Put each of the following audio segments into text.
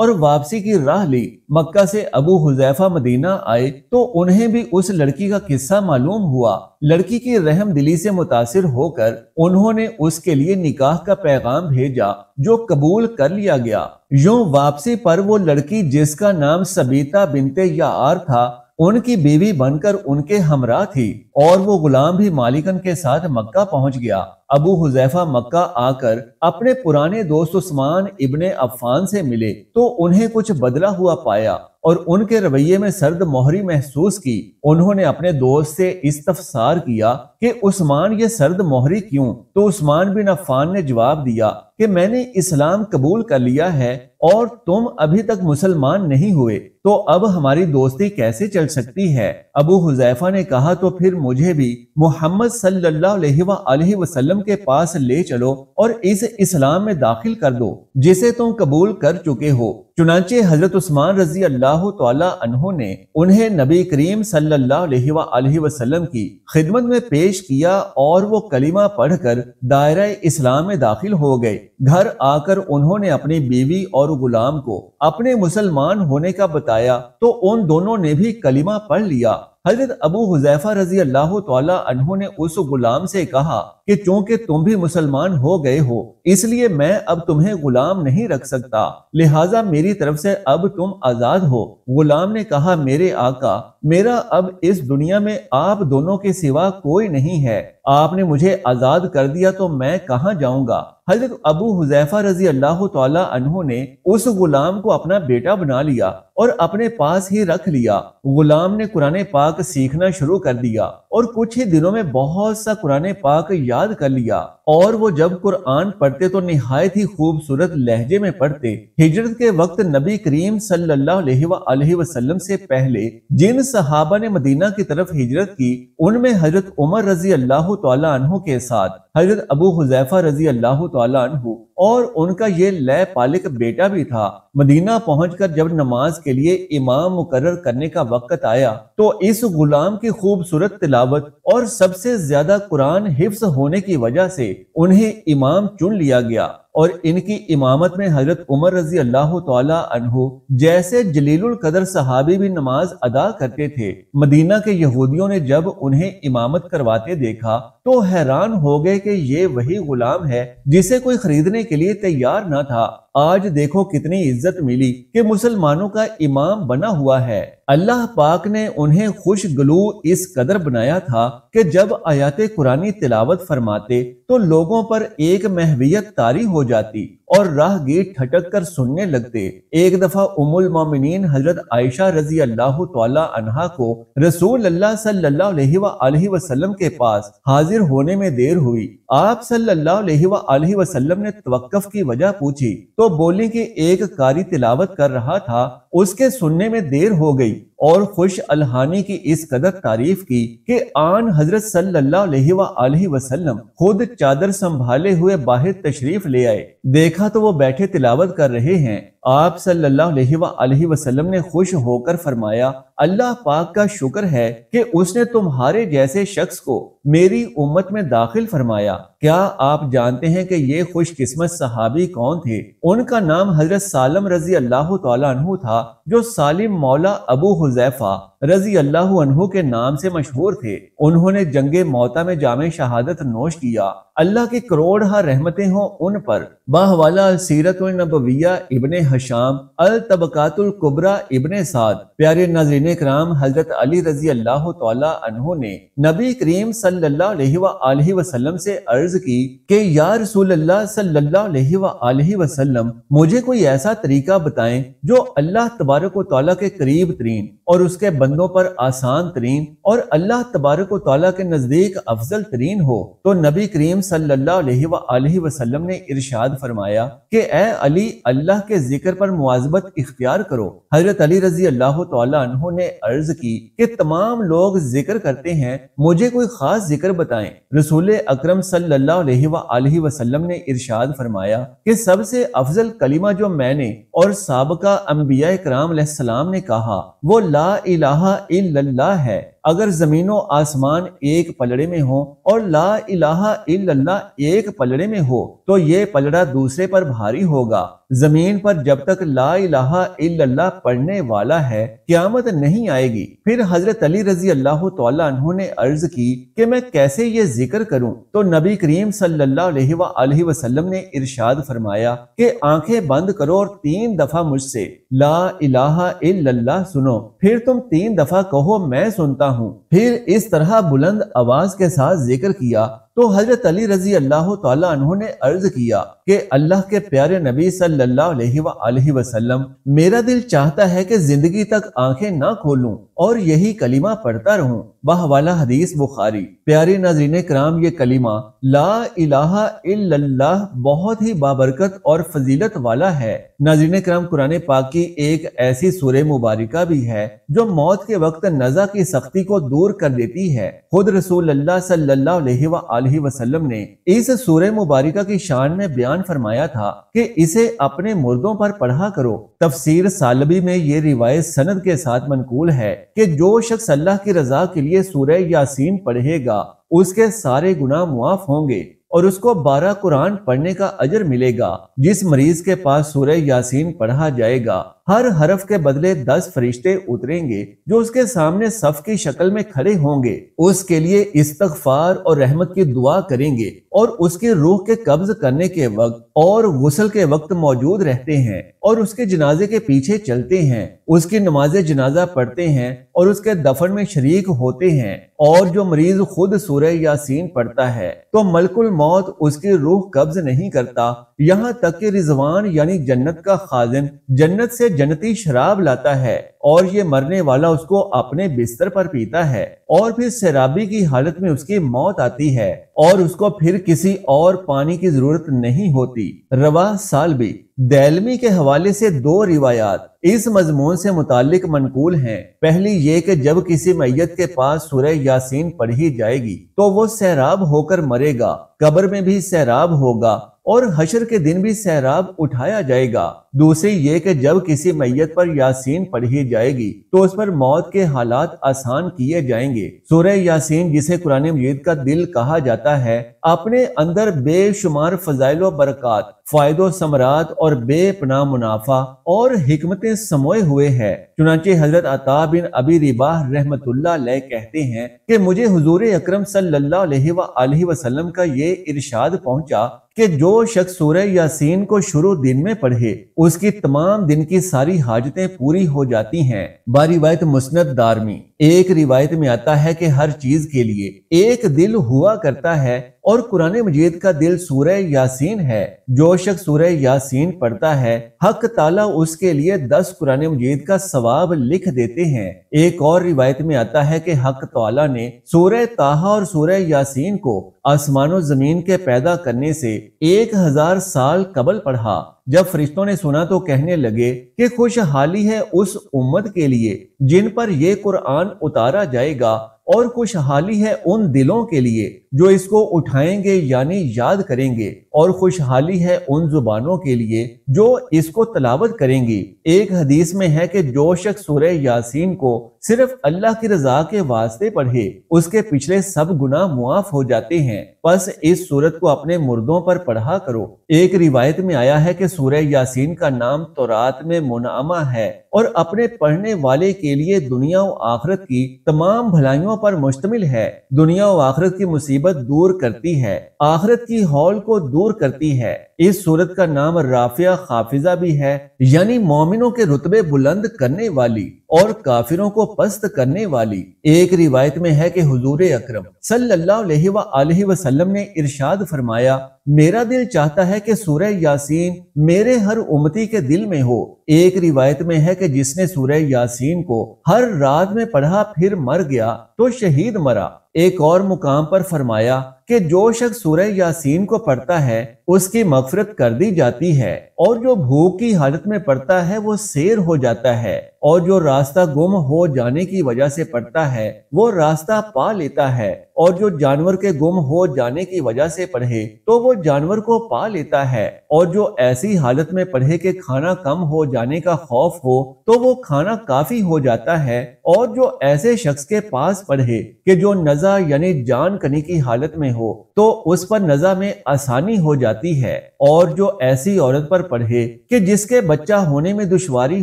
اور واپسی کی راہ لی۔ مکہ سے ابو حذیفہ مدینہ آئے تو انہیں بھی اس لڑکی کا قصہ معلوم ہوا۔ لڑکی کی رحم دلی سے متاثر ہو کر انہوں نے اس کے لیے نکاح کا پیغام بھیجا جو قبول کر لیا گیا۔ یوں واپسی پر وہ لڑکی جس کا نام سبیتا بنت یعار تھا ان کی بیوی بن کر ان کے ہمراہ تھی، اور وہ غلام بھی مالکن کے ساتھ مکہ پہنچ گیا۔ ابو حذیفہ مکہ آ کر اپنے پرانے دوست عثمان ابن عفان سے ملے تو انہیں کچھ بدلہ ہوا پایا اور ان کے رویے میں سرد مہری محسوس کی۔ انہوں نے اپنے دوست سے استفسار کیا کہ عثمان یہ سرد مہری کیوں؟ تو عثمان بن عفان نے جواب دیا کہ میں نے اسلام قبول کر لیا ہے اور تم ابھی تک مسلمان نہیں ہوئے، تو اب ہماری دوستی کیسے چل سکتی ہے؟ ابو حذیفہ نے کہا تو پھر مجھے بھی محمد صلی اللہ علیہ وآلہ وسلم کے پاس لے چلو اور اس اسلام میں داخل کر دو جسے تم قبول کر چکے ہو۔ چنانچہ حضرت عثمان رضی اللہ تعالی عنہ نے انہیں نبی کریم صلی اللہ علیہ وآلہ وسلم کی خدمت میں پیش کیا اور وہ کلمہ پڑھ کر دائرہ اسلام میں داخل ہو گئے۔ گھر آ کر انہوں نے اپنی بیوی اور غلام کو اپنے مسلمان ہونے کا بتایا تو ان دونوں نے بھی کلمہ پڑھ لیا۔ حضرت ابو حذیفہ رضی اللہ تعالی عنہ نے اس غلام سے کہا کہ چونکہ تم بھی مسلمان ہو گئے ہو اس لیے میں اب تمہیں غلام نہیں رکھ سکتا، لہٰذا میری طرف سے اب تم آزاد ہو۔ غلام نے کہا میرے آقا، میرا اب اس دنیا میں آپ دونوں کے سوا کوئی نہیں ہے، آپ نے مجھے آزاد کر دیا تو میں کہاں جاؤں گا؟ حضرت ابو حذیفہ رضی اللہ تعالی عنہ نے اس غلام کو اپنا بیٹا بنا لیا اور اپنے پاس ہی رکھ لیا۔ غلام نے قرآن پاک سیکھنا شروع کر دیا اور کچھ ہی دنوں میں بہت سا قرآن پاک یاد کر لیا، اور وہ جب قرآن پڑھتے تو نہایت ہی خوبصورت لہجے میں پڑھتے۔ ہجرت کے وقت نبی کریم صلی اللہ علیہ وآلہ وسلم سے پہلے جن صحابہ نے مدینہ کی طرف ہجرت کی ان میں حضرت عمر رضی اللہ تعالی عنہ کے ساتھ حضرت ابو حذیفہ رضی اللہ تعالی عنہ اور ان کا یہ لے پالک بیٹا بھی تھا۔ مدینہ پہنچ کر جب نماز کے لیے امام مقرر کرنے کا وقت آیا تو اس غلام کی خوبصورت تلاوت اور سب سے زیادہ قرآن حفظ ہونے کی وجہ سے انہیں امام چن لیا گیا، اور ان کی امامت میں حضرت عمر رضی اللہ تعالی عنہ جیسے جلیل القدر صحابی بھی نماز ادا کرتے تھے۔ مدینہ کے یہودیوں نے جب انہیں امامت کرواتے دیکھا تو حیران ہو گئے کہ یہ وہی غلام ہے جسے کوئی خریدنے کے لیے تیار نہ تھا۔ آج دیکھو کتنی عزت ملی کہ مسلمانوں کا امام بنا ہوا ہے۔ اللہ پاک نے انہیں خوش گلو اس قدر بنایا تھا کہ جب آیات قرآنی تلاوت فرماتے تو لوگوں پر ایک محویت طاری ہو جاتی اور راہ گیر ٹھٹک کر سننے لگتے۔ ایک دفعہ ام المومنین حضرت عائشہ رضی اللہ تعالی عنہا کو رسول اللہ صلی اللہ علیہ وآلہ وسلم کے پاس حاضر ہونے میں دیر ہوئی۔ آپ صلی اللہ علیہ وآلہ وسلم نے توقف کی وجہ پوچھی تو بولی کہ ایک قاری تلاوت کر رہا تھا، اس کے سننے میں دیر ہو گئی، اور خوش الہانی کی اس قدر تعریف کی کہ آن حضرت صلی اللہ علیہ وآلہ وسلم خود چادر سنبھالے ہوئے باہر تشریف لے آئے۔ دیکھا تو وہ بیٹھے تلاوت کر رہے ہیں۔ آپ صلی اللہ علیہ وآلہ وسلم نے خوش ہو کر فرمایا اللہ پاک کا شکر ہے کہ اس نے تمہارے جیسے شخص کو میری امت میں داخل فرمایا۔ کیا آپ جانتے ہیں کہ یہ خوش قسمت صحابی کون تھے؟ ان کا نام حضرت سالم رضی اللہ تعالی عنہ تھا، جو سالم مولا ابو حذیفہ رضی اللہ عنہ کے نام سے مشہور تھے۔ انہوں نے جنگ موتا میں جام شہادت نوش کیا۔ اللہ کی کروڑہ رحمتیں ہوں ان پر۔ باہوالا سیرت النبویہ ابن حشام، الطبقات الکبریٰ ابن سعد۔ پیارے ناظرین کرام، حضرت علی رضی اللہ تعالی عنہ نے نبی کریم صلی اللہ علیہ وآلہ وسلم سے عرض کی کہ یا رسول اللہ صلی اللہ علیہ وآلہ وسلم، مجھے کوئی ایسا طریقہ بتائیں جو اللہ تبارک و تعالیٰ کے قریب ترین اور اس کے بندوں پر آسان ترین اور اللہ تبارک و تعالیٰ کے نزدیک افضل ترین ہو۔ تو نبی کریم صلی اللہ علیہ وآلہ وسلم نے ارشاد فرمایا کہ اے علی، اللہ کے ذکر پر مواظبت اختیار کرو۔ حضرت علی رضی اللہ تعالی عنہ نے عرض کی کہ تمام لوگ ذکر کرتے ہیں، مجھے کوئی خاص ذکر بتائیں۔ رسول اکرم صلی اللہ علیہ وآلہ وسلم نے ارشاد فرمایا کہ سب سے افضل کلمہ جو میں نے اور سابقہ انبیاء کرام علیہ السلام نے کہا وہ لا الہ الا اللہ ہے۔ اگر زمین و آسمان ایک پلڑے میں ہو اور لا الہ الا اللہ ایک پلڑے میں ہو تو یہ پلڑا دوسرے پر بھاری ہوگا۔ زمین پر جب تک لا الہ الا اللہ پڑھنے والا ہے قیامت نہیں آئے گی۔ پھر حضرت علی رضی اللہ تعالیٰ عنہ نے عرض کی کہ میں کیسے یہ ذکر کروں؟ تو نبی کریم صلی اللہ علیہ وآلہ وسلم نے ارشاد فرمایا کہ آنکھیں بند کرو اور 3 دفعہ مجھ سے لا الہ الا اللہ سنو، پھر تم 3 دفعہ کہو میں سنتا ہوں۔ پھر اس طرح بلند آواز کے ساتھ ذکر کیا تو حضرت علی رضی اللہ تعالیٰ عنہ نے عرض کیا کہ اللہ کے پیارے نبی صلی اللہ علیہ وآلہ وسلم، میرا دل چاہتا ہے کہ زندگی تک آنکھیں نہ کھولوں اور یہی کلمہ پڑھتا رہوں۔ بہوالا حدیث بخاری۔ پیارے ناظرین کرام، یہ کلمہ لا الہ الا اللہ بہت ہی بابرکت اور فضیلت والا ہے۔ ناظرین کرام، قرآن پاک کی ایک ایسی سورہ مبارکہ بھی ہے جو موت کے وقت نزع کی سختی کو دور کر دیتی ہے۔ خود رسول اللہ صلی اللہ علیہ وآلہ وسلم نے اس سورہ مبارکہ کی شان میں بیان فرمایا تھا کہ اسے اپنے مردوں پر پڑھا کرو۔ تفسیر سالبی میں یہ روایت سند کے ساتھ منقول ہے کہ جو شخص اللہ کی رضا کے لیے سورہ یاسین پڑھے گا اس کے سارے گناہ معاف ہوں گے اور اس کو 12 قرآن پڑھنے کا اجر ملے گا۔ جس مریض کے پاس سورہ یاسین پڑھا جائے گا ہر حرف کے بدلے 10 فرشتے اتریں گے جو اس کے سامنے صف کی شکل میں کھڑے ہوں گے، اس کے لیے استغفار اور رحمت کی دعا کریں گے اور اس کی روح کے قبض کرنے کے وقت اور غسل کے وقت موجود رہتے ہیں اور اس کے جنازے کے پیچھے چلتے ہیں، اس کی نماز جنازہ پڑھتے ہیں اور اس کے دفن میں شریک ہوتے ہیں۔ اور جو مریض خود سورہ یاسین پڑھتا ہے تو ملک الموت اس کی روح قبض نہیں کرتا یہاں تک کہ رضوان یعنی جنت کا خازن جنت سے جنتی شراب لاتا ہے اور یہ مرنے والا اس کو اپنے بستر پر پیتا ہے اور پھر سیرابی کی حالت میں اس کی موت آتی ہے اور اس کو پھر کسی اور پانی کی ضرورت نہیں ہوتی۔ رواہ سالبی۔ دیلمی کے حوالے سے 2 روایات اس مضمون سے متعلق منقول ہیں۔ پہلی یہ کہ جب کسی میت کے پاس سورہ یاسین پڑھی جائے گی تو وہ سیراب ہو کر مرے گا، قبر میں بھی سیراب ہوگا اور حشر کے دن بھی سیراب اٹھایا جائے گا۔ دوسری یہ کہ جب کسی میت پر یاسین پڑھی جائے گی تو اس پر موت کے حالات آسان کیے جائیں گے۔ سورہ یاسین جسے قرآن مجید کا دل کہا جاتا ہے اپنے اندر بے شمار فضائل و برکات، فائد و ثمرات اور بے پناہ منافع اور حکمتیں سموئے ہوئے ہے۔ چنانچہ حضرت عطا بن ابی رباح رحمت اللہ علیہ کہتے ہیں کہ مجھے حضور اکرم صلی اللہ علیہ وآلہ وسلم کا یہ ارشاد پہنچا کہ جو شخص سورہ یاسین کو شروع دن میں پڑھے اس کی تمام دن کی ساری حاجتیں پوری ہو جاتی ہیں۔ باروایت مسند دارمی۔ ایک روایت میں آتا ہے کہ ہر چیز کے لیے ایک دل ہوا کرتا ہے اور قرآن مجید کا دل سورہ یاسین ہے۔ جو شخص سورہ یاسین پڑھتا ہے حق تعالیٰ اس کے لیے 10 قرآن مجید کا ثواب لکھ دیتے ہیں۔ ایک اور روایت میں آتا ہے کہ حق تعالیٰ نے سورہ طٰہٰ اور سورہ یاسین کو آسمان و زمین کے پیدا کرنے سے 1000 سال قبل پڑھا۔ جب فرشتوں نے سنا تو کہنے لگے کہ خوشحالی ہے اس امت کے لیے جن پر یہ قرآن اتارا جائے گا اور خوشحالی ہے ان دلوں کے لیے جو اس کو اٹھائیں گے یعنی یاد کریں گے، اور خوشحالی ہے ان زبانوں کے لیے جو اس کو تلاوت کریں گی۔ ایک حدیث میں ہے کہ جو شخص سورہ یاسین کو صرف اللہ کی رضا کے واسطے پڑھے اس کے پچھلے سب گناہ معاف ہو جاتے ہیں، پس اس سورت کو اپنے مردوں پر پڑھا کرو۔ ایک روایت میں آیا ہے کہ سورہ یاسین کا نام تورات میں منعمہ ہے اور اپنے پڑھنے والے کے لیے دنیا و آخرت کی تمام بھلائیوں پر مشتمل ہے۔ دنیا و آخرت کی مصیبت دور کرتی ہے، آخرت کی ہول کو دور کرتی ہے۔ اس سورت کا نام رافعہ خافضہ بھی ہے، یعنی مومنوں کے رتبے بلند کرنے والی اور کافروں کو پست کرنے والی۔ ایک روایت میں ہے کہ حضور اکرم صلی اللہ علیہ وآلہ وسلم نے ارشاد فرمایا، میرا دل چاہتا ہے کہ سورہ یاسین میرے ہر امتی کے دل میں ہو۔ ایک روایت میں ہے کہ جس نے سورہ یاسین کو ہر رات میں پڑھا پھر مر گیا تو شہید مرا۔ ایک اور مقام پر فرمایا کہ جو شخص سورہ یاسین کو پڑھتا ہے اس کی مغفرت کر دی جاتی ہے، اور جو بھوک کی حالت میں پڑھتا ہے وہ سیر ہو جاتا ہے، اور جو راستہ گم ہو جانے کی وجہ سے پڑھتا ہے وہ راستہ پا لیتا ہے، اور جو جانور کے گم ہو جانے کی وجہ سے پڑھے تو وہ جانور کو پا لیتا ہے، اور جو ایسی حالت میں پڑھے کہ کھانا کم ہو جانے کا خوف ہو تو وہ کھانا کافی ہو جاتا ہے، اور جو ایسے شخص کے پاس پڑھے کہ جو نزع یعنی جان کنی کی حالت میں ہو تو اس پر نزع میں آسانی ہو جاتی ہے، اور جو ایسی عورت پر پڑھے کہ جس کے بچہ ہونے میں دشواری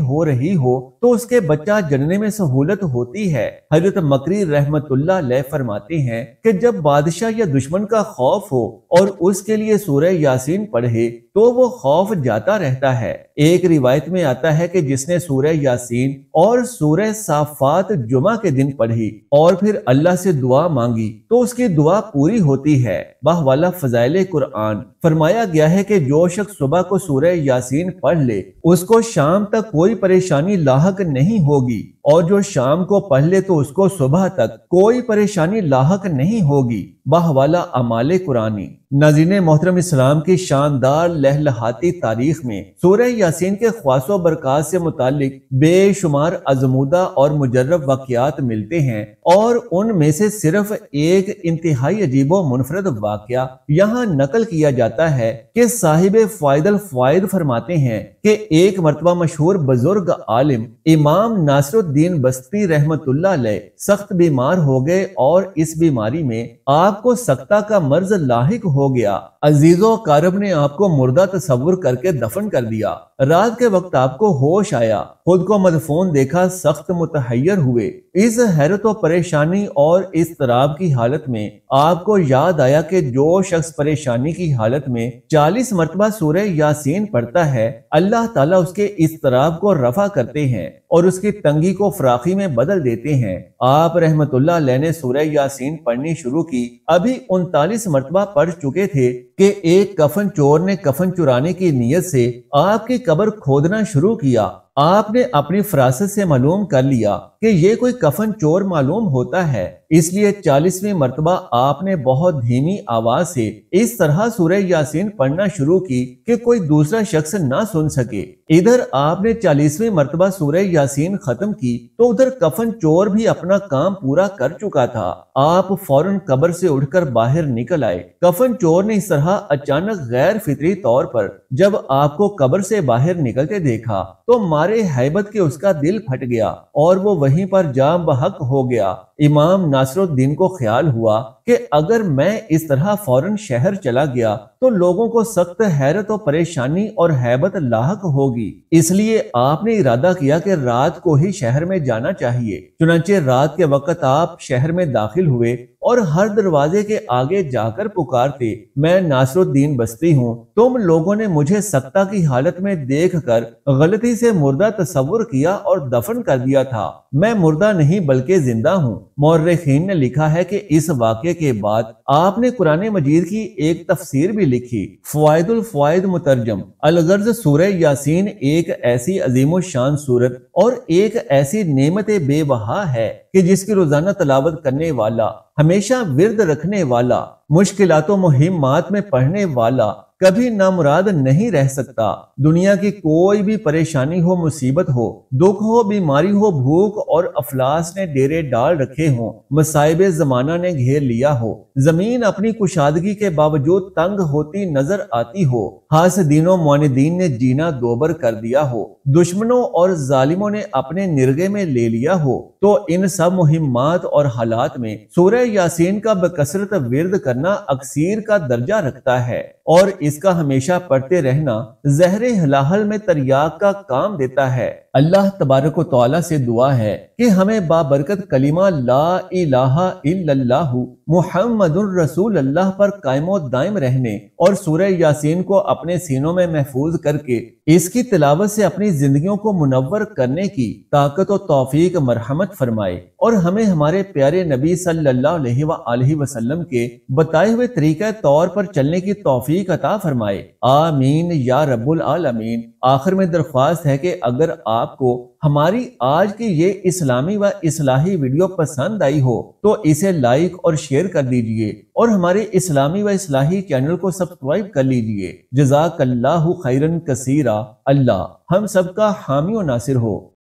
ہو رہی ہو تو اس کے بچہ جننے میں سہولت ہوتی ہے۔ حضرت مکری رحمت اللہ علیہ فرماتے ہیں کہ جب بادشاہ یا دشمن کا خوف ہو اور اس کے لیے سورہ یاسین پڑھے تو وہ خوف جاتا رہتا ہے۔ ایک روایت میں آتا ہے کہ جس نے سورہ یاسین اور سورہ صافات جمعہ کے دن پڑھی اور پھر اللہ سے دعا مانگی تو اس کی دعا پوری ہوتی ہے۔ بہوالا فضائل قرآن فرمایا گیا ہے کہ جو شخص صبح کو سورہ یاسین پڑھ لے اس کو شام تک کوئی پریشانی لاحق نہیں ہوگی، اور جو شام کو پڑھ لے تو اس کو صبح تک کوئی پریشانی لاحق نہیں ہوگی۔ بہوالا اعمال قرآنی۔ ناظرین محترم، اسلام کی شاندار لہلہاتی تاریخ میں سورہ یاسین کے خواص و برکات سے متعلق بے شمار ازمودہ اور مجرب واقعات ملتے ہیں، اور ان میں سے صرف ایک انتہائی عجیب و منفرد واقعہ یہاں نقل کیا جاتا ہے کہ صاحب فائد الفوائد فرماتے ہیں کہ ایک مرتبہ مشہور بزرگ عالم امام ناصر الدین بستی رحمت اللہ علیہ سخت بیمار ہو گئے، اور اس بیماری میں آپ کو سکتہ کا مرض لاحق ہو گیا۔ عزیز و اقارب نے آپ کو مردہ تصور کر کے دفن کر دیا۔ رات کے وقت آپ کو ہوش آیا، خود کو مدفون دیکھا، سخت متحیر ہوئے۔ اس حیرت و پریشانی اور اضطراب کی حالت میں آپ کو یاد آیا کہ جو شخص پریشانی کی حالت میں 40 مرتبہ سورہ یاسین پڑھتا ہے اللہ تعالیٰ اس کے اضطراب کو رفع کرتے ہیں اور اس کی تنگی کو فراخی میں بدل دیتے ہیں۔ آپ رحمت اللہ علیہ نے سورہ یاسین پڑھنی شروع کی، ابھی 39 مرتبہ پڑھ چکے تھے کہ ایک کفن چور نے کفن چرانے کی نیت سے آپ کی قبر کھودنا شروع کیا۔ آپ نے اپنی فراست سے معلوم کر لیا کہ یہ کوئی کفن چور معلوم ہوتا ہے، اس لیے 40ویں مرتبہ آپ نے بہت دھیمی آواز سے اس طرح سورہ یاسین پڑھنا شروع کی کہ کوئی دوسرا شخص نہ سن سکے۔ ادھر آپ نے 40ویں مرتبہ سورہ یاسین ختم کی تو ادھر کفن چور بھی اپنا کام پورا کر چکا تھا۔ آپ فوراً قبر سے اٹھ کر باہر نکل آئے۔ کفن چور نے اس طرح اچانک غیر فطری طور پر جب آپ کو قبر سے باہر نکلتے دیکھا تو مارے ہیبت کے اس کا دل پھٹ گیا اور وہ وہیں پر جاں بحق ہو گیا۔ امام ناصر الدین کو خیال ہوا کہ اگر میں اس طرح فوراً شہر چلا گیا تو لوگوں کو سخت حیرت و پریشانی اور ہیبت لاحق ہوگی، اس لیے آپ نے ارادہ کیا کہ رات کو ہی شہر میں جانا چاہیے۔ چنانچہ رات کے وقت آپ شہر میں داخل ہوئے اور ہر دروازے کے آگے جا کر پکارتے، میں ناصر الدین بستی ہوں، تم لوگوں نے مجھے سکتہ کی حالت میں دیکھ کر غلطی سے مردہ تصور کیا اور دفن کر دیا تھا، میں مردہ نہیں بلکہ زندہ ہوں۔ مورخین نے لکھا ہے کہ اس واقعے کے بعد آپ نے قرآن مجید کی ایک تفسیر بھی لکھی۔ فوائد الفوائد مترجم۔ الغرض سورہ یاسین ایک ایسی عظیم الشان سورت اور ایک ایسی نعمت بے بہا ہے کہ جس کی روزانہ تلاوت کرنے والا، ہمیشہ ورد رکھنے والا، مشکلات و مہمات میں پڑھنے والا کبھی نامراد نہیں رہ سکتا۔ دنیا کی کوئی بھی پریشانی ہو، مصیبت ہو، دکھ ہو، بیماری ہو، بھوک اور افلاس نے ڈیرے ڈال رکھے ہوں، مصائب زمانہ نے گھیر لیا ہو، زمین اپنی کشادگی کے باوجود تنگ ہوتی نظر آتی ہو، حاسدین و معاندین نے جینا دوبر کر دیا ہو، دشمنوں اور ظالموں نے اپنے نرغے میں لے لیا ہو، تو ان سب مہمات اور حالات میں سورہ یاسین کا بکثرت ورد کرنا اکثیر کا درجہ رکھتا ہے، اور اس کا ہمیشہ پڑھتے رہنا زہر ہلاہل میں تریاق کا کام دیتا ہے۔ اللہ تبارک و تعالی سے دعا ہے کہ ہمیں بابرکت کلمہ لا الہ الا اللہ محمد الرسول اللہ پر قائم و دائم رہنے اور سورہ یاسین کو اپنے سینوں میں محفوظ کر کے اس کی تلاوت سے اپنی زندگیوں کو منور کرنے کی طاقت و توفیق مرحمت فرمائے، اور ہمیں ہمارے پیارے نبی صلی اللہ علیہ وآلہ وسلم کے بتائے ہوئے طریقہ طور پر چلنے کی توفیق عطا فرمائے، آمین یا رب العالمین۔ آخر میں درخواست ہے کہ اگر آپ کو ہماری آج کی یہ اسلامی و اصلاحی ویڈیو پسند آئی ہو تو اسے لائک اور شیئر کر دیجئے، اور ہمارے اسلامی و اصلاحی چینل کو سبسکرائب کر لیجئے۔ جزاک اللہ خیرن کثیرا۔ اللہ ہم سب کا حامی و ناصر ہو۔